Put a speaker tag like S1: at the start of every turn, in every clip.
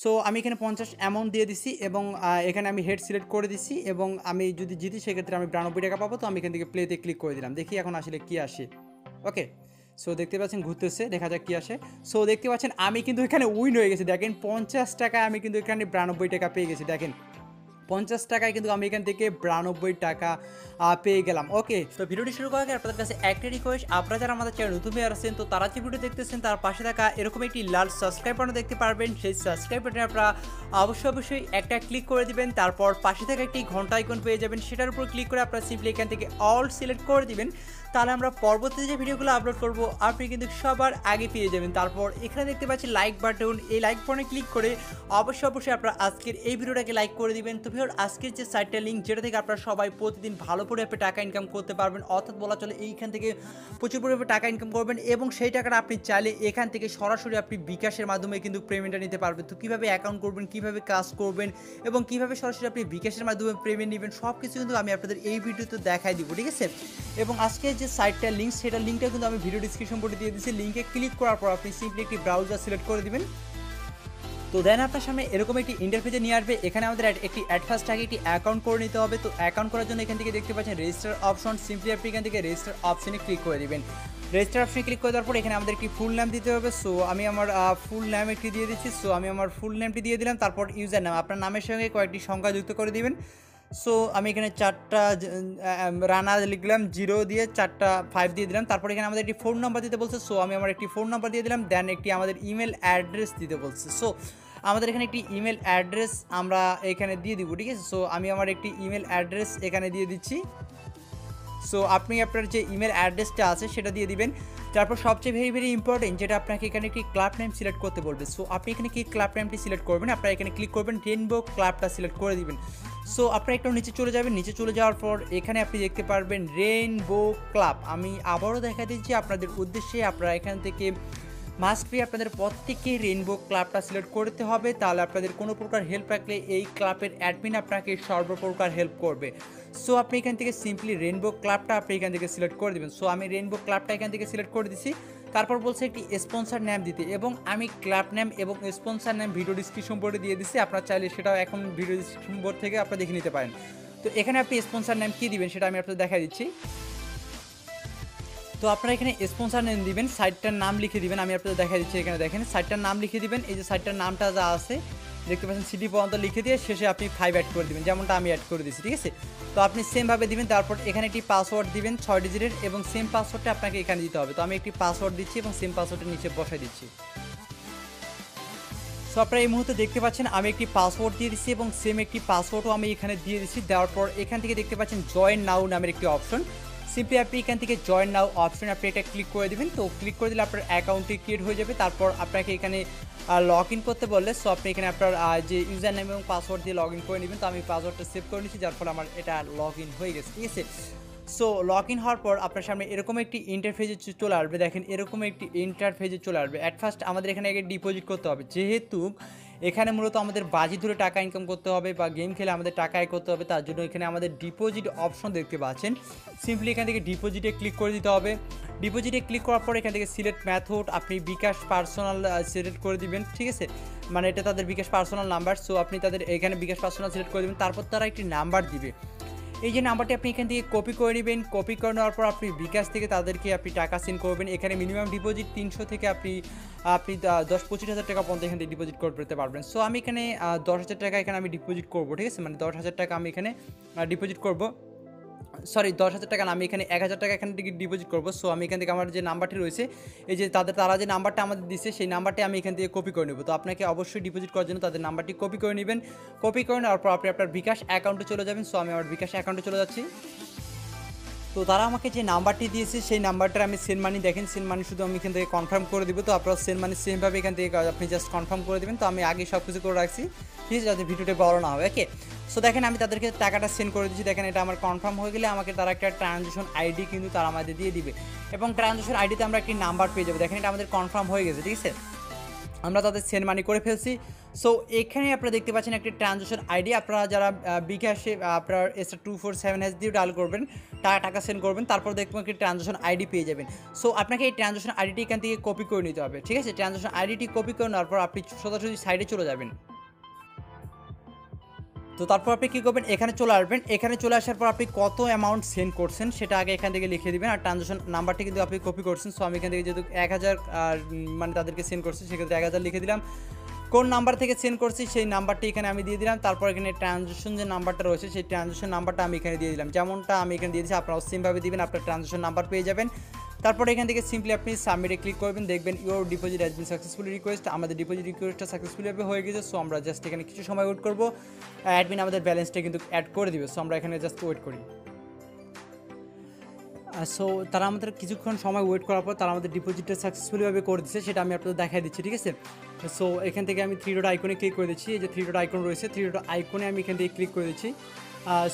S1: So আমি এখানে 50 amount দিয়ে দিছি এবং এখানে আমি হেড সিলেক্ট করে দিছি এবং আমি যদি জিতি সেক্ষেত্রে আমি 92 টাকা পাবো। তো আমি এখান থেকে প্লেতে ক্লিক করে দিলাম, দেখি এখন আসলে কী আসে। ওকে, সো দেখতে পাচ্ছেন ঘুরতেছে, দেখা যাক কী আসে। সো দেখতে পাচ্ছেন আমি কিন্তু এখানে উইন হয়ে গেছি, দেখেন 50 টাকায় আমি কিন্তু এখানে 92 টাকা পেয়ে গেছি। দেখেন 50 টাকায় কিন্তু আমি এখান থেকে 92 টাকা পেয়ে গেলাম। ওকে, তো ভিডিওটি শুরু করার আগে আপনাদের কাছে একটা রিকোয়েস্ট, আপনারা যারা আমাদের চ্যানেল নতুন হয়ে আসছেন তো তারা যে ভিডিও দেখতেছেন তার পাশে থাকা এরকম একটি লাল সাবস্ক্রাইব বাটন দেখতে পারবেন। সেই সাবস্ক্রাইব বাটনে আপনারা অবশ্যই একটা ক্লিক করে দিবেন, তারপর পাশে থাকা একটি ঘন্টা আইকন পেয়ে যাবেন, সেটার উপর ক্লিক করে আপনারা সিম্পলি এখান থেকে অল সিলেক্ট করে দিবেন। তাহলে আমরা পরবর্তী যে ভিডিওগুলো আপলোড করব আপনি কিন্তু সবার আগে পেয়ে যাবেন। তারপর এখানে দেখতে পাচ্ছি লাইক বাটন, এই লাইক বাটনে ক্লিক করে অবশ্যই আপনারা আজকের এই ভিডিওটাকে লাইক করে দিবেন। তো ভিউয়ার আজকের যে সাইটটা লিঙ্ক, যেটা থেকে আপনারা সবাই প্রতিদিন ভালো পরিমাণে টাকা ইনকাম করতে পারবেন, অর্থাৎ বলা চলে এইখান থেকে প্রচুর পরিমাণে টাকা ইনকাম করবেন এবং সেই টাকাটা আপনি চাইলে এখান থেকে সরাসরি আপনি বিকাশের মাধ্যমে কিন্তু পেমেন্টটা নিতে পারবেন। তো কীভাবে অ্যাকাউন্ট করবেন, কীভাবে কাজ করবেন এবং কীভাবে সরাসরি আপনি বিকাশের মাধ্যমে পেমেন্ট নেবেন, সব কিছু কিন্তু আমি আপনাদের এই ভিডিওতে দেখাই দিব, ঠিক আছে। এবং আজকে যে সাইটটার লিঙ্ক, সেটার লিঙ্কটা কিন্তু আমি ভিডিও ডিসক্রিপশন বোর্ডে দিয়ে দিচ্ছি। লিঙ্কে ক্লিক করার পর আপনি সিম্পলি একটি ব্রাউজার সিলেক্ট করে দিবেন। তো দেন আপনার সামনে এরকম একটি ইন্টারফেসে নিয়ে আসবে। এখানে আমাদের একটি অ্যাডফার্স্ট আগে একটি অ্যাকাউন্ট করে নিতে হবে। তো অ্যাকাউন্ট করার জন্য এখান থেকে দেখতে পাচ্ছেন রেজিস্টার অপশন, সিম্পলি আপনি এখান থেকে রেজিস্টার অপশনে ক্লিক করে দিবেন। রেজিস্টার অপশনে ক্লিক করে দেওয়ার পর এখানে আমাদের একটি ফুল নাম দিতে হবে। সো আমি আমার ফুল নাম একটি দিয়ে দিচ্ছি। সো আমি আমার ফুল নামটি দিয়ে দিলাম। তারপর ইউজার নাম, আপনার নামের সঙ্গে কয়েকটি সংখ্যা যুক্ত করে দিবেন। সো আমি এখানে 4টা রানা লিখলাম, 0 দিয়ে 4টা 5 দিয়ে দিলাম। তারপর এখানে আমাদের একটি ফোন নাম্বার দিতে বলছে। সো আমি আমার একটি ফোন নাম্বার দিয়ে দিলাম। দেন একটি আমাদের ইমেল অ্যাড্রেস দিতে বলছে। সো আমাদের এখানে একটি ইমেল অ্যাড্রেস আমরা এখানে দিয়ে দিব, ঠিক আছে। সো আমি আমার একটি ইমেল অ্যাড্রেস এখানে দিয়ে দিচ্ছি। সো আপনি আপনার যে ইমেল অ্যাড্রেসটা আছে সেটা দিয়ে দিবেন। তারপর সবচেয়ে ভেরি ইম্পর্টেন্ট, যেটা আপনাকে এখানে একটি ক্লাব নেম সিলেক্ট করতে বলবে। সো আপনি এখানে কি ক্লাব নেমটি সিলেক্ট করবেন, আপনারা এখানে ক্লিক করবেন, রেইনবো ক্লাবটা সিলেক্ট করে দিবেন। সো আপনারা একটু নিচে চলে যাবেন। নিচে চলে যাওয়ার পর এখানে আপনি দেখতে পারবেন রেইনবো ক্লাব। আমি আবারও দেখা দিচ্ছি আপনাদের উদ্দেশ্যে, আপনারা এখান থেকে মাস্ট বি আপনাদের প্রত্যেককে রেইনবো ক্লাবটা সিলেক্ট করতে হবে। তাহলে আপনাদের কোনো প্রকার হেল্প রাখলে এই ক্লাবের অ্যাডমিন আপনাকে সর্বপ্রকার হেল্প করবে। সো আপনি এখান থেকে সিম্পলি রেইনবো ক্লাবটা আপনি এখান থেকে সিলেক্ট করে দেবেন। সো আমি রেইনবো ক্লাবটা এখান থেকে সিলেক্ট করে দিচ্ছি। তারপর বলছে একটি স্পন্সর নেম দিতে এবং আমি ক্লাব নেম এবং স্পন্সর নেম ভিডিও ডিসক্রিপশন বোর্ডে দিয়ে দিচ্ছি। আপনারা চাইলে সেটাও এখন ভিডিও ডিসক্রিপশন বোর্ড থেকে আপনারা দেখে নিতে পারেন। তো এখানে আপনি স্পন্সর নেম কী দিবেন সেটা আমি আপনাদের দেখা দিচ্ছি। তো আপনারা এখানে স্পন্সর নেম দিবেন, সাইটটার নাম লিখে দিবেন। আমি আপনাদের দেখা দিচ্ছি, এখানে দেখেন সাইটটার নাম লিখে দিবেন। এই যে সাইটটার নামটা যা আছে দেখতে পাচ্ছেন সিটি পর্যন্ত লিখে দিয়ে শেষে আপনি 5 অ্যাড করে দিবেন, যেমনটা আমি অ্যাড করে দিচ্ছি, ঠিক আছে। তো আপনি সেমভাবে দিবেন। তারপর এখানে একটি পাসওয়ার্ড দিবেন 6 ডিজিটের এবং সেম পাসওয়ার্ডটা আপনাকে এখানে দিতে হবে। তো আমি একটি পাসওয়ার্ড দিচ্ছি এবং সেম পাসওয়ার্ডের নিচে বসাই দিচ্ছি। সো আপনারা এই মুহূর্তে দেখতে পাচ্ছেন আমি একটি পাসওয়ার্ড দিয়ে দিচ্ছি এবং সেম একটি পাসওয়ার্ডও আমি এখানে দিয়ে দিচ্ছি। দেওয়ার পর এখান থেকে দেখতে পাচ্ছেন জয়েন নাও নামের একটি অপশন, সিম্পলি আপনি এখান থেকে জয়েন নাও অপশন আপনি এটা ক্লিক করে দেবেন। তো ক্লিক করে দিলে আপনার অ্যাকাউন্টটি ক্রিয়েট হয়ে যাবে। তারপর আপনাকে এখানে লগ ইন করতে বললে, সো আপনি এখানে আপনার যে ইউজার নেম এবং পাসওয়ার্ড দিয়ে লগ ইন করে নেবেন। তো আমি পাসওয়ার্ডটা সেভ করে নিচ্ছি, যার ফলে আমার এটা লগ ইন হয়ে গেছে, ঠিক আছে। সো লগ ইন হওয়ার পর আপনার সামনে এরকম একটি ইন্টারফেসে চলে আসবে। দেখেন এরকম একটি ইন্টারফেসে চলে আসবে। অ্যাট ফার্স্ট আমাদের এখানে আগে ডিপোজিট করতে হবে, যেহেতু এখানে মূলত আমাদের বাজি ধরে টাকা ইনকাম করতে হবে বা গেম খেলে আমাদের টাকা আয় করতে হবে, তার জন্য এখানে আমাদের ডিপোজিট অপশন দেখতে পাচ্ছেন। সিম্পলি এখান থেকে ডিপোজিটে ক্লিক করে দিতে হবে। ডিপোজিটে ক্লিক করার পর এখান থেকে সিলেক্ট মেথড আপনি বিকাশ পার্সোনাল সিলেক্ট করে দিবেন, ঠিক আছে। মানে এটা তাদের বিকাশ পার্সোনাল নাম্বার। সো আপনি তাদের এখানে বিকাশ পার্সোনাল সিলেক্ট করে দেবেন। তারপর তারা একটি নাম্বার দিবে, এই যে নাম্বারটি আপনি এখান থেকে কপি করে নেবেন। কপি করে নেওয়ার পর আপনি বিকাশ থেকে তাদেরকে আপনি টাকা সেন্ড করবেন। এখানে মিনিমাম ডিপোজিট 300 থেকে আপনি 10-25 হাজার টাকা পর্যন্ত এখান থেকে ডিপোজিট করতে পারবেন। সো আমি এখানে 10,000 টাকা এখানে আমি ডিপোজিট করবো, ঠিক আছে। মানে 10,000 টাকা আমি এখানে ডিপোজিট করবো, সরি 10,000 টাকা না, আমি এখানে 1,000 টাকা এখান থেকে ডিপোজিট করবো। সো আমি এখান থেকে আমার যে নাম্বারটি রয়েছে, এই যে তারা যে নাম্বারটা আমাদের দিচ্ছে সেই নাম্বারটি আমি এখান থেকে কপি করে নেব। তো আপনাকে অবশ্যই ডিপোজিট করার জন্য তাদের নাম্বারটি কপি করে নেবেন। কপি করে নেওয়ার পর আপনি আপনার বিকাশ অ্যাকাউন্টে চলে যাবেন। সো আমি আমার বিকাশ অ্যাকাউন্টে চলে যাচ্ছি। তো তারা আমাকে যে নাম্বারটি দিয়েছে সেই নাম্বারটা আমি সেন্ড মানি, দেখেন সেন্ড মানি শুধু আমি এখান থেকে কনফার্ম করে দিব। তো আপনারা সেন্ড মানি সেমভাবে এখান থেকে আপনি জাস্ট কনফার্ম করে দেবেন। তো আমি আগে সব কিছু করে রাখছি, ঠিক আছে, যাতে ভিডিওটা বড় না হবে। ওকে, সো দেখেন আমি তাদেরকে টাকাটা সেন্ড করে দিচ্ছি। দেখেন এটা আমার কনফার্ম হয়ে গেলে আমাকে তারা একটা ট্রানজ্যাকশন আইডি কিন্তু তারা আমাদের দিয়ে দিবে এবং ট্রানজ্যাকশন আইডিতে আমরা একটি নাম্বার পেয়ে যাবো। দেখেন এটা আমাদের কনফার্ম হয়ে গেছে, ঠিক আছে, আমরা তাদের সেন্ড মানি করে ফেলছি। সো এখানে আপনারা দেখতে পাচ্ছেন একটি ট্রানজ্যাকশন আইডি। আপনারা যারা বিকাশে আপনার *247# দিয়ে ডায়াল করবেন, টাকা সেন্ড করবেন, তারপর দেখবেন একটি ট্রানজ্যাকশন আইডি পেয়ে যাবেন। সো আপনাকে এই ট্রানজ্যাকশন আইডিটি এখান থেকে কপি করে নিতে হবে, ঠিক আছে। ট্রানজ্যাকশন আইডিটি কপি করে নেওয়ার পর আপনি সোজাসুজি সাইডে চলে যাবেন। তো তারপর আপনি কী করবেন, এখানে চলে আসবেন। এখানে চলে আসার পর আপনি কত অ্যামাউন্ট সেন্ড করছেন সেটা আগে এখান থেকে লিখে দিবেন। আর ট্রানজাকশন নাম্বারটি কিন্তু আপনি কপি করছেন। সো আমি এখান থেকে যেহেতু 1000 মানে তাদেরকে সেন্ড করছি, সেক্ষেত্রে 1000 লিখে দিলাম। কোন নাম্বার থেকে সেন্ড করছি সেই নাম্বারটি এখানে আমি দিয়ে দিলাম। তারপর এখানে ট্রানজাকশন যে নাম্বারটা রয়েছে সেই ট্রানজাকশন নাম্বারটা আমি এখানে দিয়ে দিলাম। যেমনটা আমি এখানে দিয়ে দিচ্ছি আপনারাও সেমভাবে দিবেন, আপনার ট্রানজাকশন নাম্বার পেয়ে যাবেন। তারপর এখান থেকে সিম্পলি আপনি সাবমিটে ক্লিক করবেন, দেখবেন your deposit has been successfully request. আমাদের ডিপোজিট রিকোয়েস্টটা সাকসেসফুলি হয়ে গেছে। সো আমরা জাস্ট এখানে কিছু সময় ওয়েট করবো, অ্যাডমিন আমাদের ব্যালেন্সটা কিন্তু অ্যাড করে দিবে। সো আমরা এখানে জাস্ট ওয়েট করি। সো তারা আমাদের কিছুক্ষণ সময় ওয়েট করার পর তারা আমাদের ডিপোজিটটা সাকসেসফুলিভাবে করে দিচ্ছে, সেটা আমি আপনাদের দেখাই দিচ্ছি, ঠিক আছে। সো এখান থেকে আমি 3 ডট আইকনে ক্লিক করে দিচ্ছি। এই যে 3 ডট আইকন রয়েছে, 3 ডট আইকনে আমি এখান থেকে ক্লিক করে দিচ্ছি।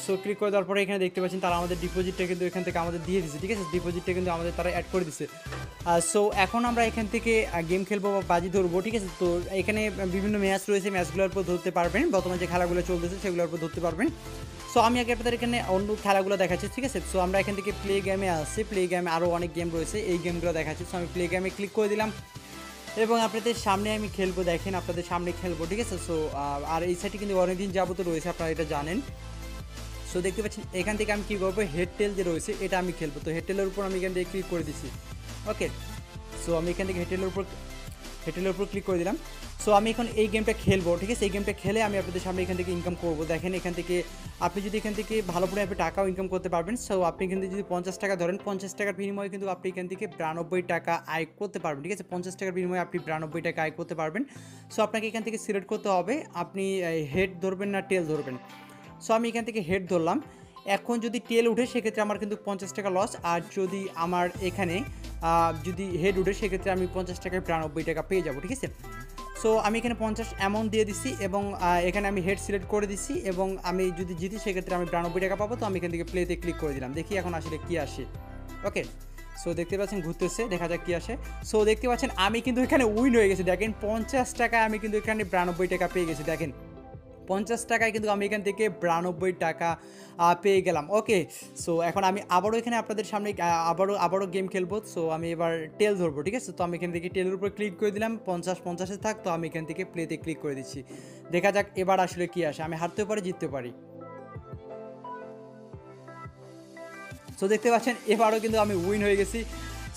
S1: সো ক্লিক করে দেওয়ার পরে এখানে দেখতে পাচ্ছেন তারা আমাদের ডিপোজিটটা কিন্তু এখান থেকে আমাদের দিয়ে দিচ্ছে, ঠিক আছে। ডিপোজিটটা কিন্তু আমাদের তারা অ্যাড করে দিচ্ছে। সো এখন আমরা এখান থেকে গেম খেলবো বা বাজি ধরবো, ঠিক আছে। তো এখানে বিভিন্ন ম্যাচ রয়েছে, ম্যাচগুলোর উপর ধরতে পারবেন, বর্তমানে যে খেলাগুলো চলতেছে সেগুলোর উপর ধরতে পারবেন। সো আমি আগে আপনাদের এখানে অন্য খেলাগুলো দেখাচ্ছি, ঠিক আছে। সো আমরা এখান থেকে প্লে গেমে আসছি, প্লে গেমে আরও অনেক গেম রয়েছে, এই গেমগুলো দেখাচ্ছি। সো আমি প্লে গেমে ক্লিক করে দিলাম এবং আপনাদের সামনে আমি খেলবো, দেখেন আপনাদের সামনে খেলবো, ঠিক আছে। সো আর এই সাইটটি কিন্তু অনেকদিন যাবত রয়েছে, আপনারা এটা জানেন। সো দেখতে পাচ্ছেন এখান থেকে আমি কী করবো, হেড টেল যে রয়েছে এটা আমি খেলবো। তো হেড টেলের উপর আমি এখান থেকে ক্লিক করে দিচ্ছি, ওকে। সো আমি এখান থেকে হেড টেলের উপর ক্লিক করে দিলাম। সো আমি এখন এই গেমটা খেলবো, ঠিক আছে। এই গেমটা খেলে আমি আপনাদের সামনে এখান থেকে ইনকাম করবো। দেখেন এখান থেকে আপনি যদি এখান থেকে ভালো পরিমাণে আপনি টাকাও ইনকাম করতে পারবেন। সো আপনি এখান থেকে যদি 50 টাকা ধরেন, 50 টাকার বিনিময়ে কিন্তু আপনি এখান থেকে 92 টাকা আয় করতে পারবেন, ঠিক আছে। 50 টাকার বিনিময়ে আপনি 92 টাকা আয় করতে পারবেন। সো আপনাকে এখান থেকে সিলেক্ট করতে হবে আপনি হেড ধরবেন না টেল ধরবেন। সো আমি এখান থেকে হেড ধরলাম। এখন যদি টেল উঠে সেক্ষেত্রে আমার কিন্তু 50 টাকা লস, আর যদি আমার এখানে যদি হেড উঠে সেক্ষেত্রে আমি 50 টাকায় 92 টাকা পেয়ে যাবো, ঠিক আছে। সো আমি এখানে 50 অ্যামাউন্ট দিয়ে দিচ্ছি এবং এখানে আমি হেড সিলেক্ট করে দিচ্ছি এবং আমি যদি জিতি সেক্ষেত্রে আমি 92 টাকা পাবো। তো আমি এখান থেকে প্লেতে ক্লিক করে দিলাম, দেখি এখন আসলে কী আসে, ওকে। সো দেখতে পাচ্ছেন ঘুরতেছে, দেখা যাক কী আসে। সো দেখতে পাচ্ছেন আমি কিন্তু এখানে উইন হয়ে গেছি, দেখেন 50 টাকায় আমি কিন্তু এখানে 92 টাকা পেয়ে গেছি। দেখেন 50 টাকায় কিন্তু আমি এখান থেকে 92 টাকা পেয়ে গেলাম, ওকে। সো এখন আমি আবারও এখানে আপনাদের সামনে আবারও গেম খেলবো। সো আমি এবার টেল ধরবো, ঠিক আছে। তো আমি এখান থেকে টেলের উপর ক্লিক করে দিলাম, 50 থাক। তো আমি এখান থেকে প্লেতে ক্লিক করে দিচ্ছি, দেখা যাক এবার আসলে কী আসে, আমি হারতেও পারি জিততে পারি। সো দেখতে পাচ্ছেন এবারও কিন্তু আমি উইন হয়ে গেছি।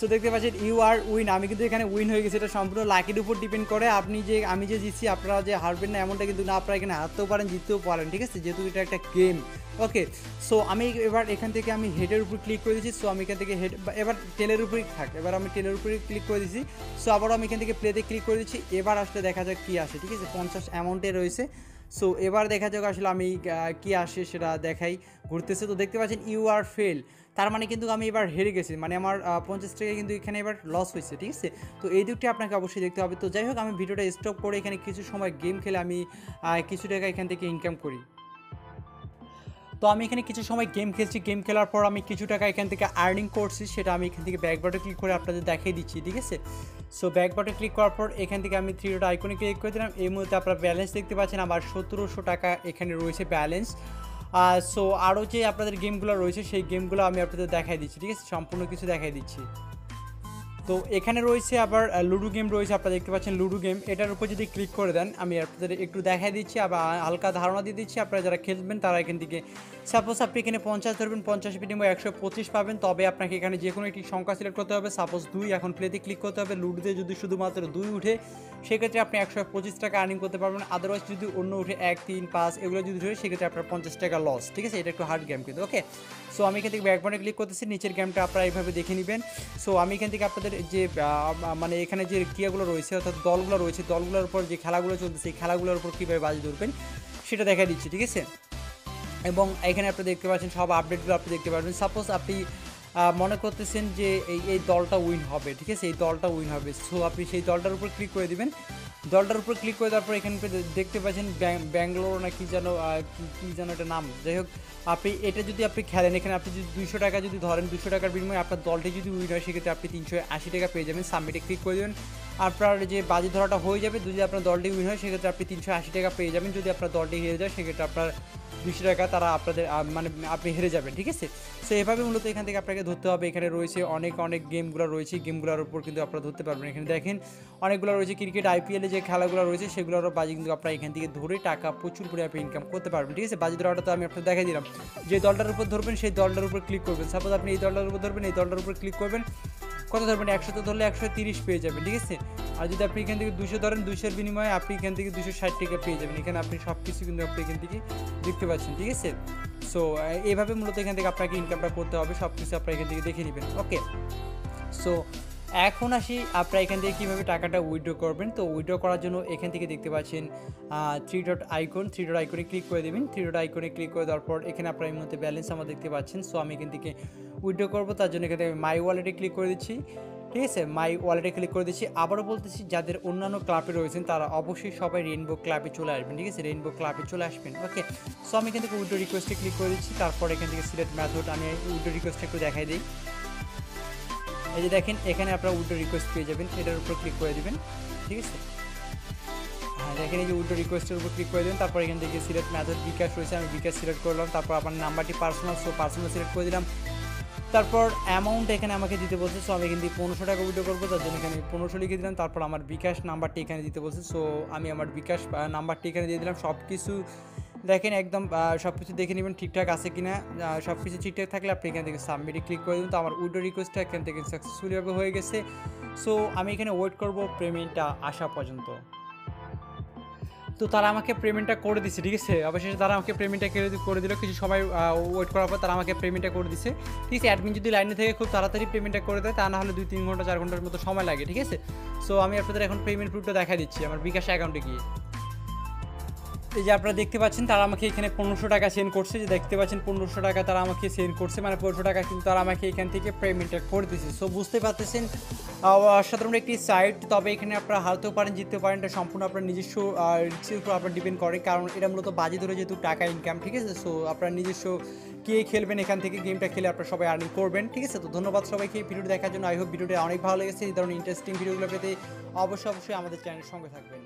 S1: সো দেখতে পাচ্ছেন ইউ আর উইন, আমি কিন্তু এখানে উইন হয়ে গেছি। এটা সম্পূর্ণ লাকির উপর ডিপেন্ড করে, আমি যে জিতছি আপনারা যে হারবেন না এমনটা কিন্তু না, আপনারা এখানে হারতেও পারেন জিততেও পারেন, ঠিক আছে, যেহেতু এটা একটা গেম, ওকে। সো আমি এবার এখান থেকে আমি হেডের উপর ক্লিক করে দিচ্ছি। সো আমি এখান থেকে হেড এবার টেলের উপরেই থাক, এবার আমি টেলের উপরে ক্লিক করে দিচ্ছি। সো আবারও আমি এখান থেকে প্লেতে ক্লিক করে দিচ্ছি, এবার আসলে দেখা যাক কী আসে, ঠিক আছে। 50 অ্যামাউন্টে রয়েছে। সো এবার দেখা যাক আসলে আমি কী আসে সেটা দেখাই, ঘুরতেছে। তো দেখতে পাচ্ছেন ইউ আর ফেল, তার মানে কিন্তু আমি এবার হেরে গেছি, মানে আমার 50 টাকা কিন্তু এখানে এবার লস হয়েছে, ঠিক আছে। তো এই দিকটি আপনাকে অবশ্যই দেখতে হবে। তো যাই হোক আমি ভিডিওটা স্টপ করে এখানে কিছু সময় গেম খেলে আমি কিছু টাকা এখান থেকে ইনকাম করি। তো আমি এখানে কিছু সময় গেম খেলছি, গেম খেলার পর আমি কিছু টাকা এখান থেকে আর্নিং করছি, সেটা আমি এখান থেকে ব্যাক বাটনে ক্লিক করে আপনাদের দেখিয়ে দিচ্ছি, ঠিক আছে। সো ব্যাক বাটনে ক্লিক করার পর এখান থেকে আমি 3 ডট আইকনে ক্লিক করে দিলাম। এই মুহূর্তে আপনারা ব্যালেন্স দেখতে পাচ্ছেন, আমার 1700 টাকা এখানে রয়েছে ব্যালেন্স। সো আরও যে আপনাদের গেমগুলো রয়েছে সেই গেমগুলো আমি আপনাদের দেখাই দিচ্ছি, ঠিক আছে, সম্পূর্ণ কিছু দেখাই দিচ্ছি। তো এখানে রয়েছে আবার লুডো গেম রয়েছে, আপনারা দেখতে পাচ্ছেন লুডো গেম, এটার উপর যদি ক্লিক করে দেন আমি আপনাদের একটু দেখাই দিচ্ছি, আবার হালকা ধারণা দিয়ে দিচ্ছি। আপনারা যারা খেলবেন তারা এখান থেকে সাপোজ আপনি এখানে 50 ধরবেন, 50 বিনিময়ে 125 পাবেন। তবে আপনাকে এখানে যে কোনো একটি সংখ্যা সিলেক্ট করতে হবে, সাপোজ 2, এখন প্লেতে ক্লিক করতে হবে। লুডোতে যদি শুধুমাত্র 2 উঠে সেক্ষেত্রে আপনি 125 টাকা আর্নিং করতে পারবেন। আদারওয়াইজ যদি অন্য উঠে 1, 3, 5 এগুলো যদি উঠে সেক্ষেত্রে আপনার 50 টাকা লস, ঠিক আছে। এটা একটু হার্ড গেম কিন্তু, ওকে। সো আমি এখান থেকে ব্যাক বাটনে ক্লিক করতেছি, নিচের গেমটা আপনারা এইভাবে দেখে নেবেন। সো আমি এখান থেকে আপনাদের যে মানে এখানে যে ক্রিয়াগুলো রয়েছে অর্থাৎ দলগুলো রয়েছে, দলগুলোর উপর যে খেলাগুলো চলতেছে এই খেলাগুলোর উপর কীভাবে বাজি ধরবেন সেটা দেখা দিচ্ছি, ঠিক আছে। এবং এখানে আপনি দেখতে পাচ্ছেন সব আপডেটগুলো আপনি দেখতে পারবেন। সাপোজ আপনি মনে করতেছেন যে এই দলটা উইন হবে, ঠিক আছে, এই দলটা উইন হবে। সো আপনি সেই দলটার উপর ক্লিক করে দিবেন। দলটার উপর ক্লিক করে তারপর এখানে দেখতে পাচ্ছেন ব্যাঙ্গালোর না কি যেন একটা নাম, যাই হোক আপনি এটা যদি আপনি খেলেন, এখানে আপনি যদি 200 টাকা যদি ধরেন, 200 টাকার বিনিময়ে আপনার দলটি যদি উইন হয় সেক্ষেত্রে আপনি 380 টাকা পেয়ে যাবেন। সাবমিটে ক্লিক করে দেবেন, আপনার যে বাজি ধরাটা হয়ে যাবে। যদি আপনার দলটি উইন হয় সেক্ষেত্রে আপনি 380 টাকা পেয়ে যাবেন। যদি আপনার দলটি হেরে যায় সেক্ষেত্রে আপনার 200 টাকা তারা আপনাদের মানে আপনি হেরে যাবেন, ঠিক আছে। সো এভাবে মূলত এখান থেকে আপনাকে ধরতে হবে। এখানে রয়েছে অনেক গেমগুলো রয়েছে, গেমগুলোর উপর কিন্তু আপনারা ধরতে পারবেন। এখানে দেখেন অনেকগুলো রয়েছে, ক্রিকেট আইপিএলে যে খেলাগুলো রয়েছে সেগুলোরও বাজি কিন্তু আপনারা এখান থেকে ধরে টাকা প্রচুর পরিমাণে ইনকাম করতে পারবেন। ঠিক আছে, বাজি ধরাটা তো আমি আপনাদের দেখাই দিলাম। যে দলটার উপর ধরবেন সেই দলটার উপর ক্লিক করবেন। সাপোজ আপনি এই দলটার উপর ধরবেন, এই দলটার উপর ক্লিক করবেন, কত ধরবেন 100 ধরলে 130 পেয়ে যাবেন। ঠিক আছে, আর যদি আপনি এখান থেকে 200 ধরেন, 200-এর বিনিময়ে আপনি এখান থেকে 260 টাকা পেয়ে যাবেন। এখানে আপনি সব কিছু কিন্তু আপনি এখান থেকে দেখতে পাচ্ছেন। ঠিক আছে, সো এইভাবে মূলত এখান থেকে আপনাকে ইনকামটা করতে হবে, সব কিছু আপনারা এখান থেকে দেখে নেবেন। ওকে, সো এখন আসি আপনারা এখান থেকে কীভাবে টাকাটা উইথড্র করবেন। তো উইথড্র করার জন্য এখান থেকে দেখতে পাচ্ছেন 3 ডট আইকনে ক্লিক করে দেবেন। 3 ডট আইকনে ক্লিক করে দেওয়ার পর এখানে আপনারা এই মধ্যে ব্যালেন্স আমার দেখতে পাচ্ছেন। সো আমি এখান থেকে উইথড্র করবো, তার জন্য এখান থেকে মাই ওয়ালেটে ক্লিক করে দিচ্ছি। ঠিক আছে, মাই ওয়ালেটে ক্লিক করে দিচ্ছি। আবারও বলতেছি, যাদের অন্যান্য ক্লাবে রয়েছেন তারা অবশ্যই সবাই রেইনবো ক্লাবে চলে আসবেন। ঠিক আছে, রেইনবো ক্লাবে চলে আসবেন। ওকে, সো আমি এখান থেকে উইথড্র রিকোয়েস্টে ক্লিক করে দিচ্ছি। তারপর এখান থেকে সিলেক্ট মেথড, আমি উইথড্র রিকোয়েস্টটা একটু দেখাই দিই। এই যে দেখেন, এখানে আপনারা উইথড্র রিকোয়েস্ট পেয়ে যাবেন, এটার উপর ক্লিক করে দেবেন। ঠিক আছে, হ্যাঁ দেখেন এই যে উইথড্র রিকোয়েস্টের উপর ক্লিক করে দেবেন। তারপর এখান থেকে সিলেক্ট মেথড বিকাশ রয়েছে, আমি বিকাশ সিলেক্ট করলাম। তারপর আপনার নাম্বারটি পার্সোনাল, সো পার্সোনাল সিলেক্ট করে দিলাম। তারপর অ্যামাউন্ট এখানে আমাকে দিতে বলছে, সো আমি এখান থেকে 1500 টাকা উইথড্র করবো, তার জন্য এখানে 1500 লিখে দিলাম। তারপর আমার বিকাশ নাম্বারটি এখানে দিতে বলছে, সো আমি আমার বিকাশ নাম্বারটি এখানে দিয়ে দিলাম। সব কিছু দেখেন একদম সব কিছু দেখে নেবেন ঠিকঠাক আছে কি না। সব কিছু ঠিকঠাক থাকলে আপনি এখান থেকে সাবমিটে ক্লিক করে দেবেন। তো আমার উইথড্র রিকোয়েস্টটা এখান থেকে সাকসেসফুলিভাবে হয়ে গেছে। সো আমি এখানে ওয়েট করব পেমেন্টটা আসা পর্যন্ত। তো তারা আমাকে পেমেন্টটা করে দিছে। ঠিক আছে, অবশেষে তারা আমাকে পেমেন্টটা করে দিল। কিছু সময় ওয়েট করার পর তারা আমাকে পেমেন্টটা করে দিছে। ঠিক আছে, অ্যাডমিন যদি লাইনে থেকে খুব তাড়াতাড়ি পেমেন্টটা করে দেয়, তা না হলে 2-3 ঘন্টা 4 ঘন্টার মতো সময় লাগে। ঠিক আছে, সো আমি আপনাদের এখন পেমেন্ট প্রুফটা দেখা দিচ্ছি আমার বিকাশ অ্যাকাউন্টে গিয়ে। এই যে আপনারা দেখতে পাচ্ছেন তারা আমাকে এখানে 1500 টাকা সেন্ড করছে। যে দেখতে পাচ্ছেন 1500 টাকা তারা আমাকে সেন্ড করছে, মানে 1500 টাকা কিন্তু তারা আমাকে এখান থেকে পেমেন্টটা করে দিচ্ছে। সো বুঝতে পারতেছেন অসাধারণ একটি সাইট। তবে এখানে আপনারা হারতেও পারেন, জিততেও পারেন, এটা সম্পূর্ণ আপনার নিজস্ব রিস্কের উপর আপনার ডিপেন্ড করে, কারণ এটা মূলত বাজি ধরে যেহেতু টাকা ইনকাম। ঠিক আছে, সো আপনার নিজস্ব কে খেলবেন, এখান থেকে গেমটা খেলে আপনারা সবাই আর্নিং করবেন। ঠিক আছে, তো ধন্যবাদ সবাইকে ভিডিওটি দেখার জন্য। আই হোপ ভিডিওটা অনেক ভালো লেগেছে। এই ধরনের ইন্টারেস্টিং ভিডিওগুলো পেতে অবশ্যই আমাদের চ্যানেলের সঙ্গে থাকবেন।